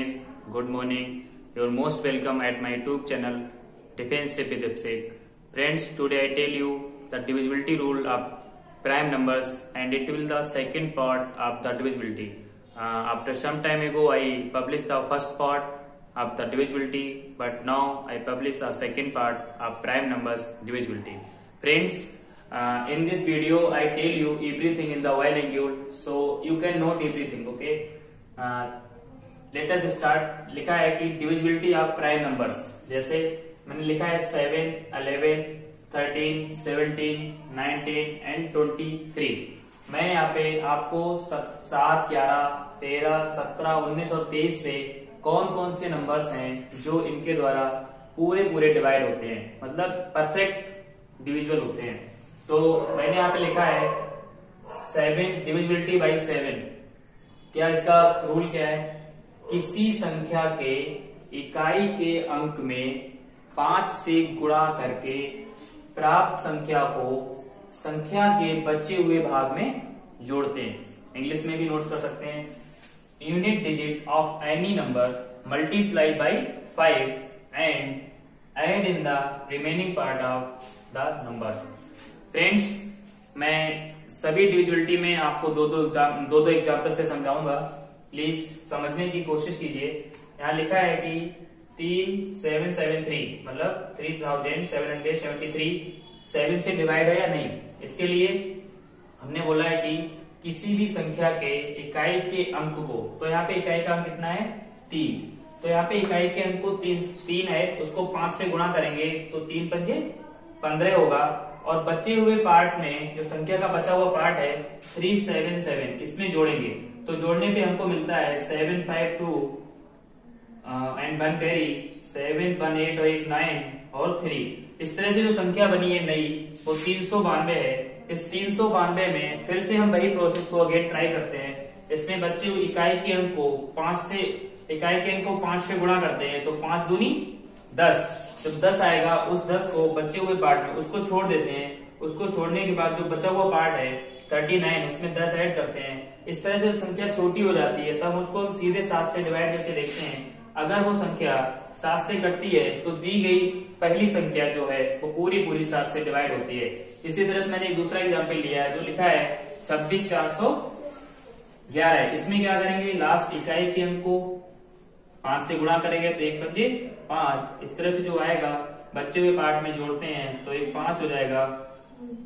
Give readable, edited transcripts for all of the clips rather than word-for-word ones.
morning, good morning. You're most welcome at my YouTube channel Defense with Abhishek. Friends, today I tell you the divisibility rule of prime numbers, and it will be the second part of the divisibility. After some time ago, I published the first part of the divisibility, but now I publish a second part of prime numbers divisibility. Friends, in this video I tell you everything in the bilingual, so you can note everything. Okay. Let us start. लिखा है कि divisibility of prime numbers, जैसे मैंने लिखा है 7, 11, 13, 17, 19 and 23। मैं यहाँ पे आपको 7, 11, 13, 17, 19 और 23 से कौन कौन से नंबर्स हैं जो इनके द्वारा पूरे डिवाइड होते हैं, मतलब परफेक्ट डिविजिबल होते हैं। तो मैंने यहाँ पे लिखा है 7 डिविजिबिलिटी बाई 7। क्या इसका रूल क्या है? किसी संख्या के इकाई के अंक में 5 से गुणा करके प्राप्त संख्या को संख्या के बचे हुए भाग में जोड़ते हैं। इंग्लिश में भी नोट कर सकते हैं। Unit digit of any number multiply by 5 and add in the remaining part of the numbers. Friends, मैं सभी डिविजिबिलिटी में आपको दो एग्जाम्पल से समझाऊंगा, प्लीज समझने की कोशिश कीजिए। यहाँ लिखा है कि 3773 मतलब 3773 7 से डिवाइड है या नहीं। इसके लिए हमने बोला है कि किसी भी संख्या के इकाई के अंक को, तो यहाँ पे इकाई का अंक कितना है? 3। तो यहाँ पे इकाई के अंक को 3 है, उसको 5 से गुणा करेंगे तो 3 पंजे 15 होगा। और बचे हुए पार्ट में जो संख्या का बचा हुआ पार्ट है 377, इसमें जोड़ेंगे तो जोड़ने पे हमको मिलता है 752 एंड 1 कैरी 7, 1, 8 और 1 9 और 3। इस तरह से जो संख्या बनी है नई वो 392 है। इस 392 में फिर से हम वही प्रोसेस को अगेन ट्राई करते हैं। इसमें बचे हुए इकाई के अंक को 5 से गुणा करते हैं तो 5 दूनी 10। जब 10 आएगा उस 10 को बचे हुए पार्ट में उसको छोड़ देते हैं। उसको छोड़ने के बाद जो बचा हुआ पार्ट है 39, उसमें 10 ऐड करते हैं। इस तरह से संख्या छोटी हो जाती है, तब उसको हम सीधे 7 से डिवाइड करके देखते हैं। अगर वो संख्या 7 से कटती है तो दी गई पहली संख्या जो है वो पूरी 7 से डिवाइड होती है। इसी तरह से मैंने एक दूसरा एग्जाम्पल लिया है जो लिखा है 26411। इसमें क्या करेंगे? लास्ट इकाई के अंक को 5 से गुणा करेंगे तो 1 पंजे 5। इस तरह से जो आएगा बचे हुए पार्ट में जोड़ते हैं तो 1 5 हो जाएगा,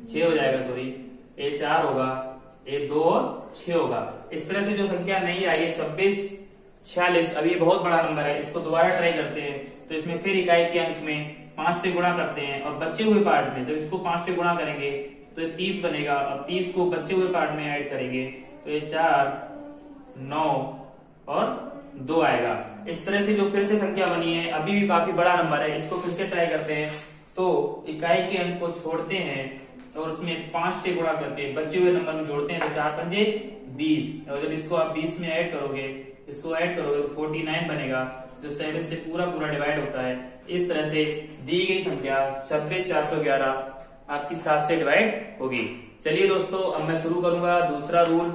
6 हो जाएगा, सॉरी ये 4 होगा, ये 2 और 6 होगा। इस तरह से जो संख्या नहीं आई है 2646, अभी ये बहुत बड़ा नंबर है, इसको दोबारा ट्राई करते हैं। तो इसमें फिर इकाई के अंक में 5 से गुणा करते हैं और बचे हुए पार्ट में, तो इसको 5 से गुणा करेंगे तो ये 30 बनेगा। अब 30 को बचे हुए पार्ट में ऐड करेंगे तो ये 4, 9 और 2 आएगा। इस तरह से जो फिर से संख्या बनी है अभी भी काफी बड़ा नंबर है, इसको फिर से ट्राई करते हैं। तो इकाई के अंक को छोड़ते हैं और उसमें 5 से गुणा करके बचे हुए नंबर में जोड़ते हैं तो 4 पंजे 20। और जब इसको आप 20 में ऐड करोगे, इसको ऐड करोगे तो 49 बनेगा, जो 7 से पूरा डिवाइड होता है। इस तरह से दी गई संख्या 26411 आपकी 7 से डिवाइड होगी। चलिए दोस्तों, अब मैं शुरू करूंगा दूसरा रूल।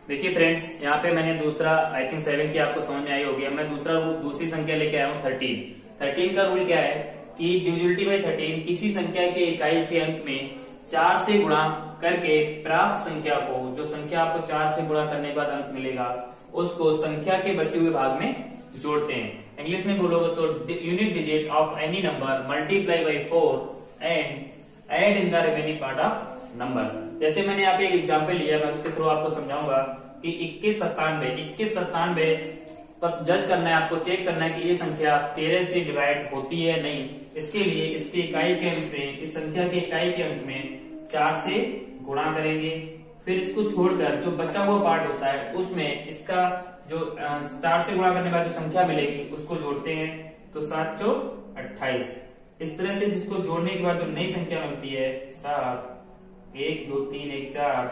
देखिए फ्रेंड्स, यहाँ पे मैंने दूसरा, आई थिंक 7 की आपको समझ में आई होगी। अब मैं दूसरी संख्या लेके आया हूँ 13 का रूल क्या है कि डिविजिबिलिटी बाई 13, किसी संख्या के इकाई के अंक में 4 से गुणा करके प्राप्त संख्या को, जो संख्या आपको 4 से गुणा करने के बाद अंक मिलेगा, उसको संख्या के बचे हुए भाग में जोड़ते हैं। इंग्लिश में बोलोगे तो unit digit of any number multiply by 4 and add in the remaining part of number. जैसे मैंने यहाँ पे एक एग्जाम्पल लिया, मैं उसके थ्रू आपको समझाऊंगा कि 2197 पर जज करना है, आपको चेक करना है कि ये संख्या 13 से डिवाइड होती है नहीं। इसके लिए इसके इकाई के अंक में, इस संख्या के इकाई के अंक में 4 से गुणा करेंगे, फिर इसको छोड़कर जो बचा हुआ पार्ट होता है उसमें इसका जो 4 से गुणा करने के बाद जो संख्या मिलेगी उसको जोड़ते हैं तो 7 चौक 28। इस तरह से इसको जोड़ने के बाद जो नई संख्या मिलती है 7, 1 2 3 1 4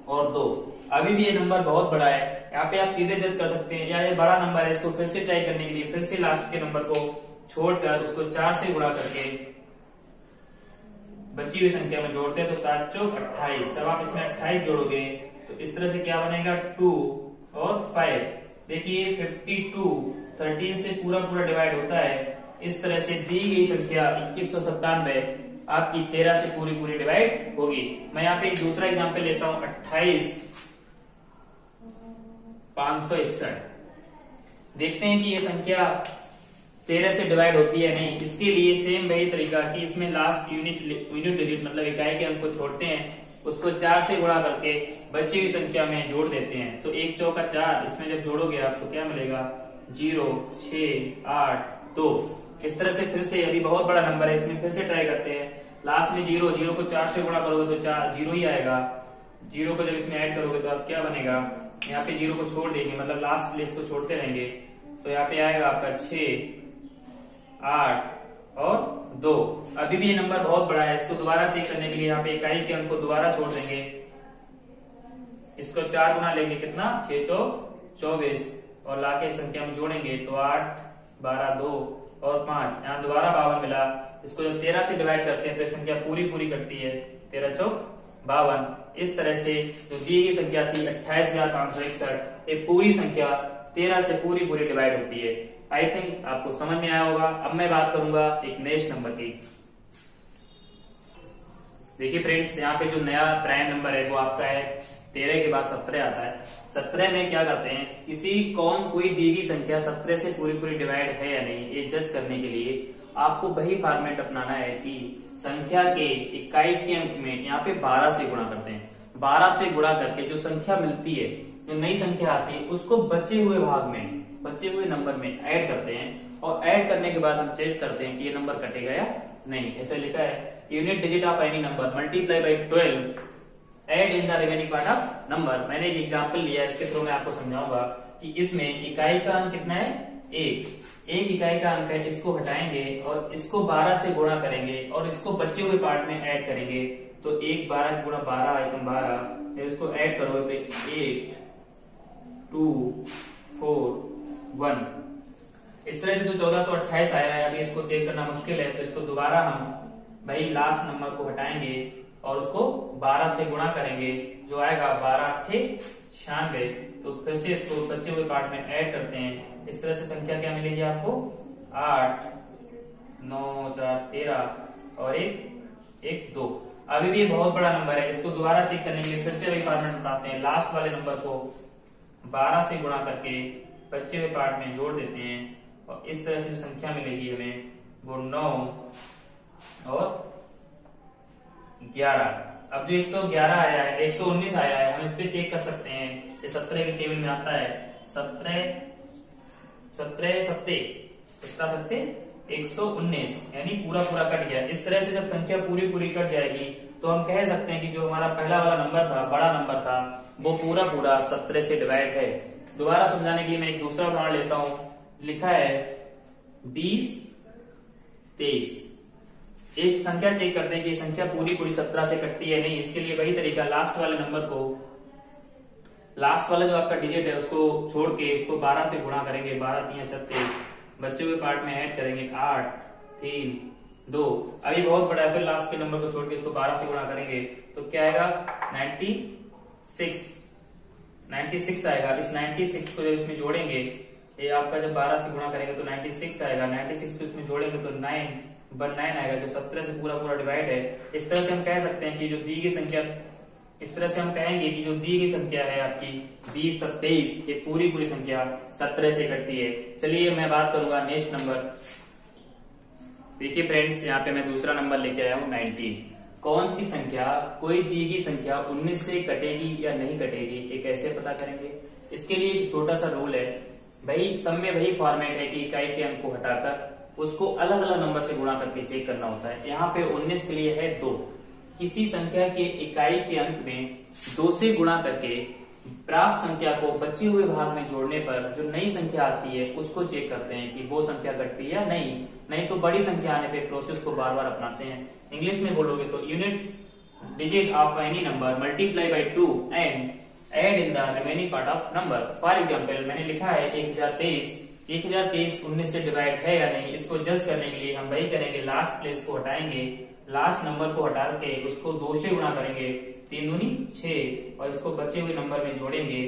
और 2। अभी भी ये नंबर बहुत बड़ा है, यहाँ पे आप सीधे जज कर सकते हैं, या ये बड़ा नंबर है, इसको फिर से ट्राई करने के लिए फिर से लास्ट के नंबर को छोड़कर उसको 4 से गुणा करके बची हुई संख्या में जोड़ते हैं तो 7 चौक 28। जब आप इसमें 28 जोड़ोगे तो इस तरह से क्या बनेगा 2 और 5। देखिए 52 13 से पूरा पूरा डिवाइड होता है। इस तरह से दी गई संख्या 2197 आपकी 13 से पूरी पूरी डिवाइड होगी। मैं यहाँ पे एक दूसरा एग्जांपल लेता हूं, 28,561। देखते हैं कि ये संख्या 13 से डिवाइड होती है नहीं। इसके लिए सेम वही तरीका कि इसमें लास्ट यूनिट डिजिट मतलब इकाई के अंक को छोड़ते हैं, उसको 4 से गुणा करके बची हुई संख्या में जोड़ देते हैं। तो 1 चौका 4, इसमें जब जोड़ोगे आप तो क्या मिलेगा 0 6 8 2। इस तरह से फिर से अभी बहुत बड़ा नंबर है, इसमें फिर से ट्राई करते हैं। लास्ट में 0 को 4 से गुणा करोगे तो 0 ही आएगा। 0 को जब इसमें ऐड करोगे तो आप क्या बनेगा, यहाँ पे 0 को छोड़ देंगे मतलब लास्ट प्लेस को छोड़ते रहेंगे। तो यहाँ पे आएगा आपका 6 8 और 2। अभी भी ये नंबर बहुत बड़ा है, इसको दोबारा चेक करने के लिए यहाँ पे इकाई के अंक को दोबारा छोड़ देंगे। इसको 4 गुना लेंगे, कितना 6 चौक 24 और लाके संख्या में जोड़ेंगे तो 8 12 2 और 5। यहाँ दोबारा 52 मिला। इसको जब 13 से डिवाइड करते हैं तो संख्या पूरी पूरी कटती है, 13 चौक 52। इस तरह से जो दी गई संख्या थी 28,561, ये पूरी संख्या 13 से पूरी पूरी डिवाइड होती है। आई थिंक आपको समझ में आया होगा। अब मैं बात करूंगा एक नेक्स्ट नंबर की। देखिए फ्रेंड्स, यहाँ पे जो नया प्राइम नंबर है वो आपका है 13 के बाद 17 आता है। 17 में क्या करते हैं, कोई दी गई संख्या 17 से पूरी पूरी डिवाइड है या नहीं, ये जज करने के लिए आपको वही फॉर्मेट अपनाना है कि संख्या के इकाई के अंक में यहाँ पे 12 से गुणा करते हैं। 12 से गुणा करके जो संख्या मिलती है, जो नई संख्या आती है, उसको बचे हुए भाग में, बचे हुए नंबर में ऐड करते हैं और ऐड करने के बाद हम चेक करते हैं कि ये नंबर कटेगा या नहीं। ऐसे लिखा है, unit digit of any number multiply by 12 add in the remaining part of number. मैंने एक एग्जांपल लिया, इसके थ्रू मैं आपको समझाऊंगा कि इसमें इकाई का अंक कितना है, एक इकाई का अंक है, इसको हटाएंगे और इसको 12 से गुणा करेंगे और इसको बचे हुए पार्ट में ऐड करेंगे। तो 1 12 गुणा 12 एकम 12, फिर इसको ऐड करोगे तो 8 2 4 1। इस तरह से जो 1428 आया है, अभी इसको चेक करना मुश्किल है तो इसको दोबारा हम भाई लास्ट नंबर को हटाएंगे और उसको 12 से गुणा करेंगे, जो आएगा 12 8 96। तो फिर से इसको बचे हुए पार्ट में ऐड करते हैं। इस तरह से संख्या क्या मिलेगी आपको 8 9 4 13 और 1 2। अभी भी बहुत बड़ा नंबर है, इसको दोबारा चेक करने के लिए फिर से वही फॉर्मेट बताते हैं। लास्ट वाले नंबर को 12 से गुणा करके बचे हुए पार्ट में जोड़ देते हैं और इस तरह से जो संख्या मिलेगी हमें वो 9 और 11। अब जो 111 आया है, 119 आया है, हम इस पे चेक कर सकते हैं। ये 17 के टेबल में आता है, 17 119, यानी पूरा पूरा कट गया। इस तरह से जब संख्या पूरी पूरी कट जाएगी तो हम कह सकते हैं कि जो हमारा पहला वाला नंबर था, बड़ा नंबर था, वो पूरा पूरा 17 से डिवाइड है। दोबारा समझाने के लिए मैं एक दूसरा उदाहरण लेता हूं। लिखा है 20 23। एक संख्या चेक करते हैं कि संख्या पूरी पूरी 17 से कटती है नहीं। इसके लिए वही तरीका, लास्ट वाले नंबर को, लास्ट वाला जो आपका डिजिट है उसको छोड़ के उसको 12 से गुणा करेंगे, 12 3 36, बचे हुए पार्ट में ऐड करेंगे 8 3 2। अभी बहुत बड़ा है, फिर लास्ट के नंबर को छोड़ के इसको 12 से गुणा करेंगे तो क्या आएगा 96 आएगा। इस 96 को जब इसमें जोड़ेंगे, ये आपका जब 12 से गुणा करेंगे तो 96 आएगा। 96 को इसमें जोड़ेंगे तो 919 आएगा, जो 17 से पूरा पूरा डिवाइड है। इस तरह से हम कह सकते हैं कि जो दी गई संख्या, इस तरह से हम कहेंगे कि जो दी गई संख्या है आपकी 20 27, ये पूरी पूरी संख्या 17 से कटती है। चलिए मैं बात करूंगा नेक्स्ट नंबर। देखिए फ्रेंड्स, यहाँ पे मैं दूसरा नंबर लेके आया हूँ 19। कौन सी संख्या, कोई दी गई संख्या 19 से कटेगी या नहीं कटेगी, ये कैसे पता करेंगे। इसके लिए एक छोटा सा रूल है भाई, सब में वही फॉर्मेट है कि इकाई के अंक को हटाकर उसको अलग अलग नंबर से गुणा करके चेक करना होता है। यहाँ पे 19 के लिए है 2। किसी संख्या के इकाई के अंक में 2 से गुणा करके प्राप्त संख्या को बचे हुए भाग में जोड़ने पर जो नई संख्या आती है उसको चेक करते हैं कि वो संख्या घटती है या नहीं तो बड़ी संख्या आने पे प्रोसेस को बार बार अपनाते हैं। इंग्लिश में बोलोगे तो unit digit of any number multiply by 2 and add in the remaining part of number. For example मैंने लिखा है 1023 19 से डिवाइड है या नहीं, इसको जज करने के लिए हम वही करेंगे, लास्ट प्लेस को हटाएंगे, लास्ट नंबर को हटा के उसको 2 से गुणा करेंगे, 3 दूनी 6 और इसको बचे हुए नंबर में जोड़ेंगे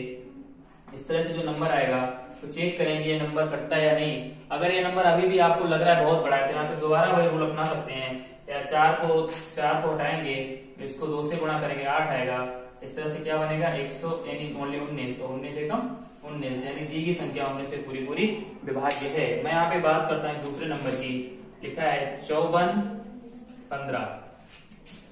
इस तरह से जो नंबर आएगा तो चेक करेंगे ये नंबर कटता है या नहीं। अगर ये नंबर अभी भी आपको लग रहा है बहुत बड़ा है तो यहाँ पे दोबारा वही रूल अपना सकते हैं, या 4 को हटाएंगे, इसको 2 से गुणा करेंगे 8 आएगा। इस तरह से क्या बनेगा 100 यानी ओनली 19, 19 एकम 19 यानी दी की संख्या 19 से पूरी पूरी विभाज्य है। मैं यहाँ पे बात करता हूँ दूसरे नंबर की, लिखा है 54 15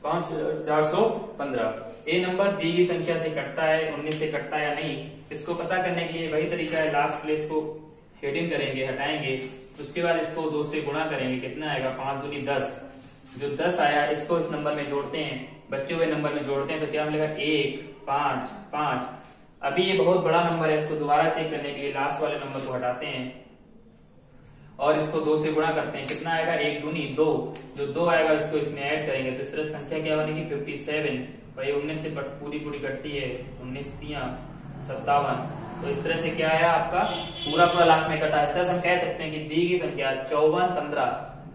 415। ये नंबर दी की संख्या से कटता है, 19 से कटता है या नहीं, इसको पता करने के लिए वही तरीका है, लास्ट प्लेस को हेडिंग करेंगे, हटाएंगे, उसके बाद इसको 2 से गुणा करेंगे, कितना आएगा 5 दूनी 10। जो 10 आया इसको इस नंबर में जोड़ते हैं, बचे हुए नंबर में जोड़ते हैं तो क्या मिलेगा 1 5 5। अभी ये बहुत बड़ा नंबर है, इसको दोबारा चेक करने के लिए लास्ट वाले नंबर को हटाते हैं और इसको 2 से गुणा करते हैं, कितना आएगा 1 दूनी 2। जो 2 आएगा इसको इसमें ऐड करेंगे तो इस तरह संख्या क्या बनेगी 57। भाई 19 से पूरी पूरी कटती है, 19 3 57। तो इस तरह से क्या आया आपका पूरा पूरा लास्ट में कटा। इस तरह से हम कह सकते हैं कि दी की संख्या 54 15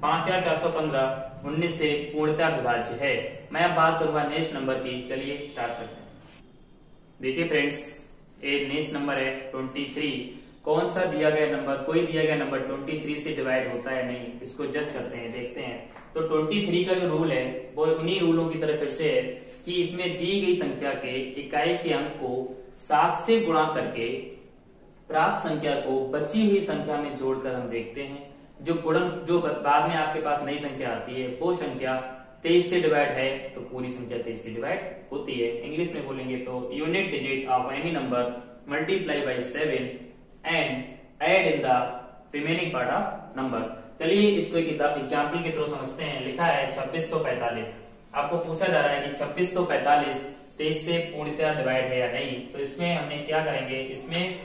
5415 19 से पूर्णतः विभाज्य है। मैं अब बात करूंगा नेक्स्ट नंबर की, चलिए स्टार्ट करते हैं। देखिए फ्रेंड्स, ये नेक्स्ट नंबर है 23। कौन सा दिया गया नंबर, कोई दिया गया नंबर 23 से डिवाइड होता है नहीं, इसको जज करते हैं, देखते हैं। तो 23 का जो रूल है वो उन्हीं रूलों की तरह फिर से है कि इसमें दी गई संख्या के इकाई के अंक को 7 से गुणा करके प्राप्त संख्या को बची हुई संख्या में जोड़कर हम देखते हैं। जो बाद में आपके पास नई संख्या आती है वो संख्या 23 से डिवाइड है तो पूरी संख्या 23 से डिवाइड होती है। इंग्लिश में बोलेंगे तो unit digit of any number multiply by 7 and add in the remaining part of number. चलिए इसको एक एग्जाम्पल के थ्रू समझते हैं। लिखा है 2645। आपको पूछा जा रहा है कि 2645 23 से पूर्णतः डिवाइड है या नहीं। तो इसमें हमने क्या करेंगे, इसमें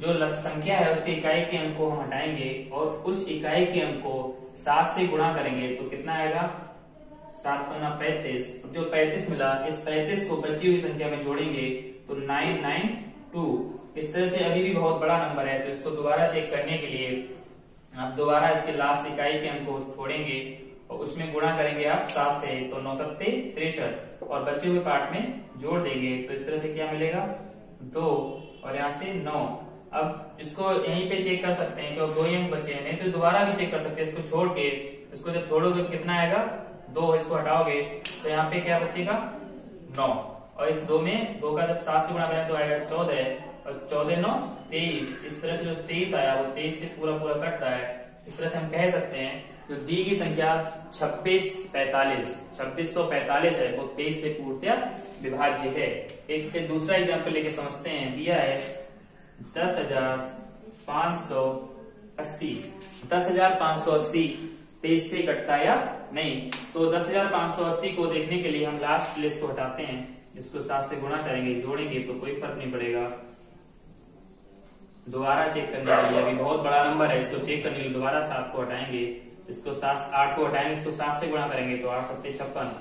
जो संख्या है उसके इकाई के अंक को हम हटाएंगे और उस इकाई के अंक को 7 से गुणा करेंगे तो कितना आएगा 7 पन्ना 35। जो 35 मिला, इस 35 को बची हुई संख्या में जोड़ेंगे तो 992। इस तरह से अभी भी बहुत बड़ा नंबर है तो इसको दोबारा चेक करने के लिए आप दोबारा इसके लास्ट इकाई के अंक को छोड़ेंगे और उसमें गुणा करेंगे आप 7 से तो 9 7 63 और बचे हुए पार्ट में जोड़ देंगे तो इस तरह से क्या मिलेगा 2 और यहाँ से 9। अब इसको यहीं पे चेक कर सकते हैं क्योंकि 2 ही अंक बचे हैं, नहीं तो दोबारा भी चेक कर सकते हैं। इसको छोड़ के इसको जब छोड़ोगे तो कितना आएगा 2, इसको हटाओगे तो यहाँ पे क्या बचेगा 9 और इस 2 में 2 का जब 7 से गुणा करें तो आएगा 14 और 14 9 23। इस तरह से जो 23 आया वो 23 से पूरा पूरा कट रहा है। इस तरह से हम कह सकते हैं जो दी की संख्या 2645 है वो 23 से पूर्णतः विभाज्य है। एक फिर दूसरा एग्जाम्पल लेके समझते हैं। दिया है 10,580। 10,580 23 से कटता या नहीं। तो 10,580 को देखने के लिए हम लास्ट प्लेस को हटाते हैं, इसको 7 से गुणा करेंगे, जोड़ेंगे तो कोई फर्क नहीं पड़ेगा। दोबारा चेक करने के लिए, अभी बहुत बड़ा नंबर है, इसको चेक करने के लिए दोबारा 7 को हटाएंगे, इसको 8 को हटाएंगे, इसको 7 से गुणा करेंगे तो 8 7 56।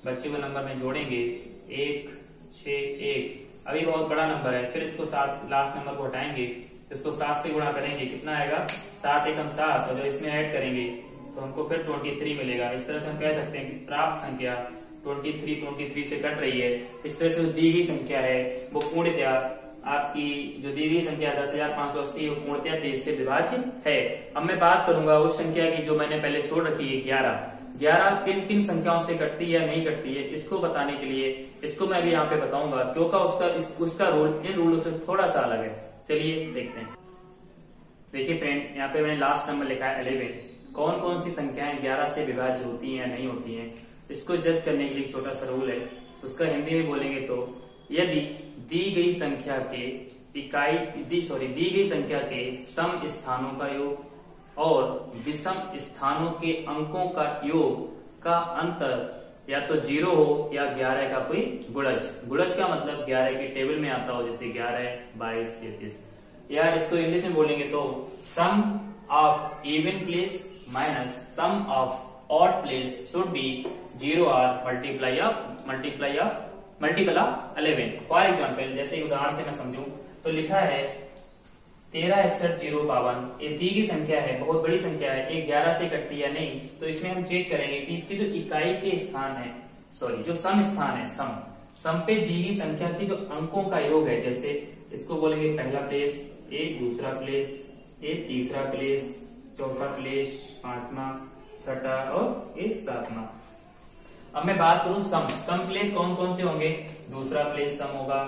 बच्चे को नंबर में जोड़ेंगे 1 6 1। अभी बहुत बड़ा नंबर है, फिर इसको 7 लास्ट नंबर को हटाएंगे, इसको 7 से गुणा करेंगे, कितना आएगा 7 एकम 7 और जब इसमें ऐड करेंगे तो हमको फिर 23 मिलेगा। इस तरह से हम कह सकते हैं कि प्राप्त संख्या 23 से कट रही है। इस तरह से जो दी गई संख्या है वो पूर्णतः आपकी जो दी गई संख्या 10,580 वो पूर्णतः 23 से विभाज्य है। अब मैं बात करूंगा उस संख्या की जो मैंने पहले छोड़ रखी है 11 किन किन संख्याओं से कटती है या नहीं कटती है, इसको बताने के लिए इसको मैं अभी यहाँ पे बताऊंगा क्योंकि उसका रोल इन रूलों से थोड़ा सा अलग है। चलिए देखते हैं। देखिए फ्रेंड, यहाँ पे मैंने लास्ट नंबर लिखा है 11। कौन कौन सी संख्याएं 11 से विभाज्य होती हैं या नहीं होती हैं, इसको जज करने के लिए छोटा सा रूल है। उसका हिंदी में बोलेंगे तो यदि दी गई संख्या के सम स्थानों का योग और विषम स्थानों के अंकों का योग का अंतर या तो 0 हो या 11 का कोई गुणज का मतलब 11 के टेबल में आता हो, जैसे 11 22 33। या इसको इंग्लिश में बोलेंगे तो sum of even place minus sum of odd place should be 0 और मल्टीपल ऑफ 11। फॉर एग्जाम्पल, जैसे उदाहरण से मैं समझूं तो लिखा है 13 61 0 52। ये दी की संख्या है, बहुत बड़ी संख्या है, ये 11 से कटती है नहीं। तो इसमें हम चेक करेंगे कि इसकी जो इकाई के स्थान है, जो सम स्थान है, सम पे दी गई संख्या की जो अंकों का योग है, जैसे इसको बोलेंगे पहला प्लेस, ए दूसरा प्लेस, ए तीसरा प्लेस, चौथा प्लेस, पांचवा, छठा और ये सातवां। अब मैं बात करूं सम प्लेस कौन कौन से होंगे, दूसरा प्लेस सम होगा,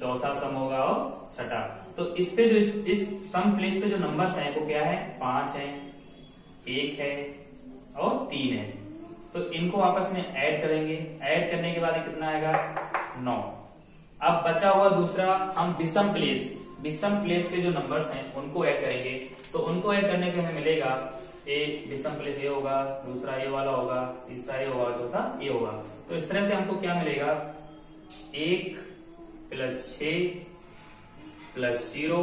चौथा सम होगा और छठा। तो इस पे जो इस सम प्लेस पे जो नंबर्स हैं वो क्या है, 5 है, 1 है और 3 है। तो इनको आपस में ऐड करेंगे, ऐड करने के बाद कितना आएगा 9। अब बचा हुआ दूसरा हम विषम प्लेस पे जो नंबर्स हैं उनको ऐड करेंगे। तो उनको ऐड करने पे हमें मिलेगा ए विषम प्लेस ये होगा, दूसरा ये वाला होगा, तीसरा ये होगा, चौथा ये होगा। तो इस तरह से हमको क्या मिलेगा 1 + 6 + 0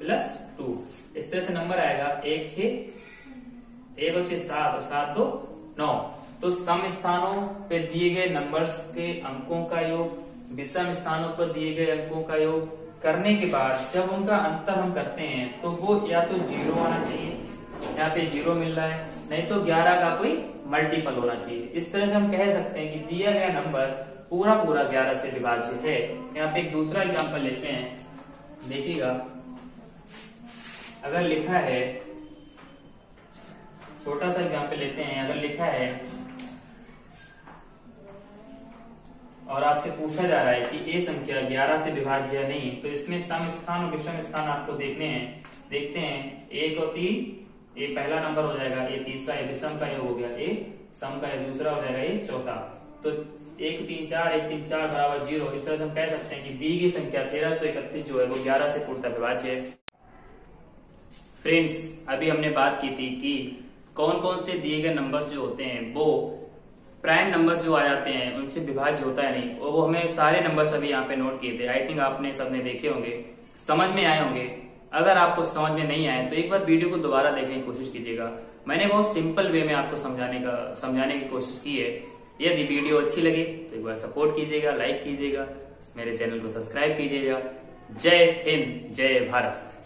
+ 2। इस तरह से नंबर आएगा 1 6 1 और 6 7 और 7 2 9। तो सम स्थानों पे दिए गए नंबर्स के अंकों का योग विषम स्थानों पर दिए गए अंकों का योग करने के बाद जब उनका अंतर हम करते हैं तो वो या तो 0 आना चाहिए, यहाँ पे 0 मिल रहा है, नहीं तो 11 का कोई मल्टीपल होना चाहिए। इस तरह से हम कह सकते हैं कि दिया गया नंबर पूरा 11 से विभाज्य है। यहाँ पे एक दूसरा एग्जांपल लेते हैं, देखिएगा अगर लिखा है, छोटा सा एग्जांपल लेते हैं, अगर लिखा है और आपसे पूछा जा रहा है कि ये संख्या 11 से विभाज्य है नहीं, तो इसमें सम स्थान और विषम स्थान आपको देखते हैं 1 और 3 ये पहला नंबर हो जाएगा, ये तीसरा, ये विषम का योग हो गया, ये सम का ये दूसरा हो जाएगा, ये चौथा। तो 1 3 4 1 3 4 बराबर 0। इस तरह से हम कह सकते हैं कि दी गई संख्या 1331 जो है वो 11 से पूर्णतः विभाज्य है। फ्रेंड्स, अभी हमने बात की थी कि कौन कौन से दिए गए नंबर्स जो होते हैं वो प्राइम नंबर्स जो आ जाते हैं उनसे विभाज्य होता है नहीं, और वो हमें सारे नंबर्स अभी यहाँ पे नोट किए थे। आई थिंक आपने सबने देखे होंगे, समझ में आए होंगे। अगर आपको समझ में नहीं आए तो एक बार वीडियो को दोबारा देखने की कोशिश कीजिएगा। मैंने बहुत सिंपल वे में आपको समझाने की कोशिश की है। यदि वीडियो अच्छी लगे तो एक बार सपोर्ट कीजिएगा, लाइक कीजिएगा, मेरे चैनल को सब्सक्राइब कीजिएगा। जय हिंद, जय भारत।